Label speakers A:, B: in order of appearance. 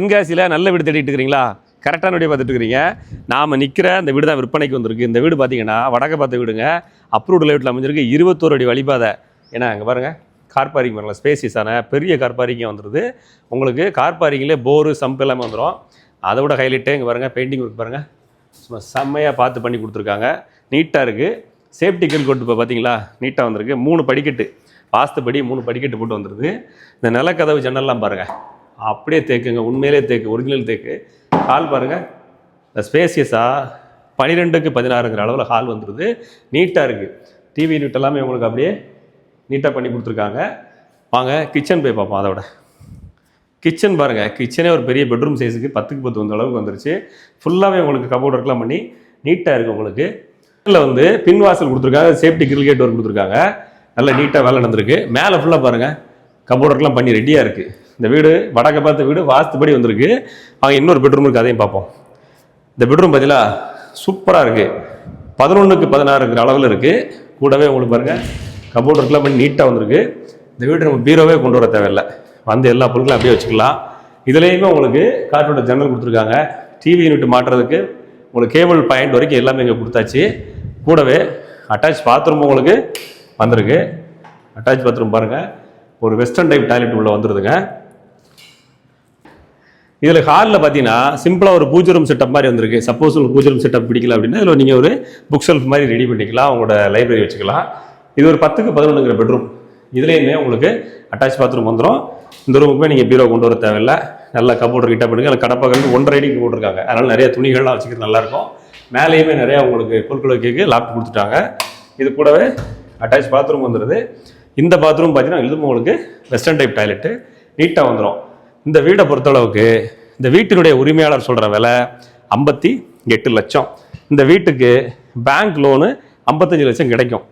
A: தென்காசியில் நல்ல வீடு தேடிட்டு இருக்கிறீங்களா? கரெக்டான வீடியோ பார்த்துட்டு இருக்கிறீங்க. நாம் நிற்கிற இந்த வீடு தான் விற்பனைக்கு வந்திருக்கு. இந்த வீடு பார்த்தீங்கன்னா வடக்க பார்த்த வீடுங்க. அப்ரூவ்டு லேஅவுட்டில் அமைஞ்சிருக்கு. 21 அடி வழிபாதை. ஏன்னா அங்கே பாருங்கள், கார் பார்க்கிங் பண்ணலாம். ஸ்பேசியஸான பெரிய கார் பார்க்கிங் வந்துடுது. உங்களுக்கு கார் பார்க்கிங்லேயே போரு சம்ப் எல்லாமே வந்துடும். அதை விட ஹைலைட்டே இங்கே பாருங்கள், பெயிண்டிங் ஒர்க் பாருங்கள், சும்மா செம்மையாக பார்த்து பண்ணி கொடுத்துருக்காங்க. நீட்டாக இருக்குது. சேஃப்டி கல் கொண்டு இப்போ பார்த்தீங்களா நீட்டாக வந்திருக்கு. 3 படிக்கட்டு, வாஸ்துப்படி 3 படிக்கட்டு போட்டு வந்துடுது. இந்த நிலக்கதவு ஜன்னல்லாம் பாருங்கள், அப்படியே தேக்குங்க, உண்மையிலே தேக்கு, ஒரிஜினல் தேக்கு. ஹால் பாருங்கள், இந்த ஸ்பேசியஸாக 12க்கு 16ங்கிற அளவில் ஹால் வந்துடுது. நீட்டாக இருக்குது. டிவி யூனிட் எல்லாமே உங்களுக்கு அப்படியே நீட்டாக பண்ணி கொடுத்துருக்காங்க. வாங்க கிச்சன் போய் பார்ப்போம். அதோட கிச்சன் பாருங்கள், கிச்சனே ஒரு பெரிய பெட்ரூம் சைஸுக்கு 10க்கு 10 வந்த அளவுக்கு வந்துருச்சு. ஃபுல்லாகவே உங்களுக்கு கபோர்ட் ஒர்க்லாம் பண்ணி நீட்டாக இருக்குது. உங்களுக்கு இதில் வந்து பின் வாசல் கொடுத்துருக்காங்க, சேஃப்டி கிரில் கேட் ஒர்க் கொடுத்துருக்காங்க. நல்லா நீட்டாக வேலை நடந்திருக்கு. மேலே ஃபுல்லாக பாருங்கள், கபோர்ட் ஒர்க்லாம் பண்ணி ரெடியாக இருக்குது. இந்த வீடு வடக்க பார்த்த வீடு, வாஸ்துபடி வந்திருக்கு. அவங்க இன்னொரு பெட்ரூம் இருக்குது, அதையும் பார்ப்போம். இந்த பெட்ரூம் பார்த்தீங்களா சூப்பராக இருக்குது. 11க்கு 16ங்கிற அளவில் இருக்குது. கூடவே உங்களுக்கு பாருங்கள் கபோர்ட் ஒர்க்லாம் பண்ணி நீட்டாக வந்திருக்கு. இந்த வீடு நம்ம பீரோவே கொண்டு வர தேவையில்லை, வந்து எல்லா பொருட்களும் அப்படியே வச்சுக்கலாம். இதுலேயுமே உங்களுக்கு காற்றோட ஜன்னல் கொடுத்துருக்காங்க. டிவி யூனிட் மாட்டுறதுக்கு உங்களுக்கு கேபிள் பாயிண்ட் வரைக்கும் எல்லாமே இங்கே கொடுத்தாச்சு. கூடவே அட்டாச் பாத்ரூம் உங்களுக்கு வந்திருக்கு. அட்டாச் பாத்ரூம் பாருங்கள், ஒரு வெஸ்டர்ன் டைப் டாய்லெட் உள்ள வந்துடுதுங்க. இதில் ஹாலில் பார்த்தீங்கன்னா சிம்பிளாக ஒரு பூஜை ரூம் செட்டப் மாதிரி வந்திருக்கு. சப்போஸ் உங்களுக்கு பூஜை ரூம் செட்டப் பிடிக்கல அப்படின்னா இதில் நீங்கள் ஒரு புக் ஷெல்ஃப் மாதிரி ரெடி பண்ணிக்கலாம், உங்களோட லைப்ரரி வச்சுக்கலாம். இது ஒரு 10க்கு 11ங்கிற பெட்ரூம். இதுலேயுமே உங்களுக்கு அட்டாச் பாத்ரூம் வந்துடும். இந்த ரூமுக்குமே நீங்கள் பீரோ கொண்டு வர தேவையில்லை. நல்லா கபோர்டு கிட்ட பண்ணுங்க. அதில் கடப்பாக்கள் 1.5 அடிக்கு போட்டிருக்காங்க. அதனால் நிறைய துணிகள்லாம் வச்சுக்கிறது நல்லாயிருக்கும். மேலேயுமே நிறையா உங்களுக்கு பொருட்கள் வைக்க லாப்ட் கொடுத்துட்டாங்க. இது கூடவே அட்டாச் பாத்ரூம் வந்துடுது. இந்த பாத்ரூம் பார்த்தீங்கன்னா இதுவும் உங்களுக்கு வெஸ்டர்ன் டைப் டாய்லெட்டு நீட்டாக வந்துடும். இந்த வீடை பொறுத்தளவுக்கு இந்த வீட்டினுடைய உரிமையாளர் சொல்கிற விலை 58 லட்சம். இந்த வீட்டுக்கு பேங்க் லோனு 55 லட்சம் கிடைக்கும்.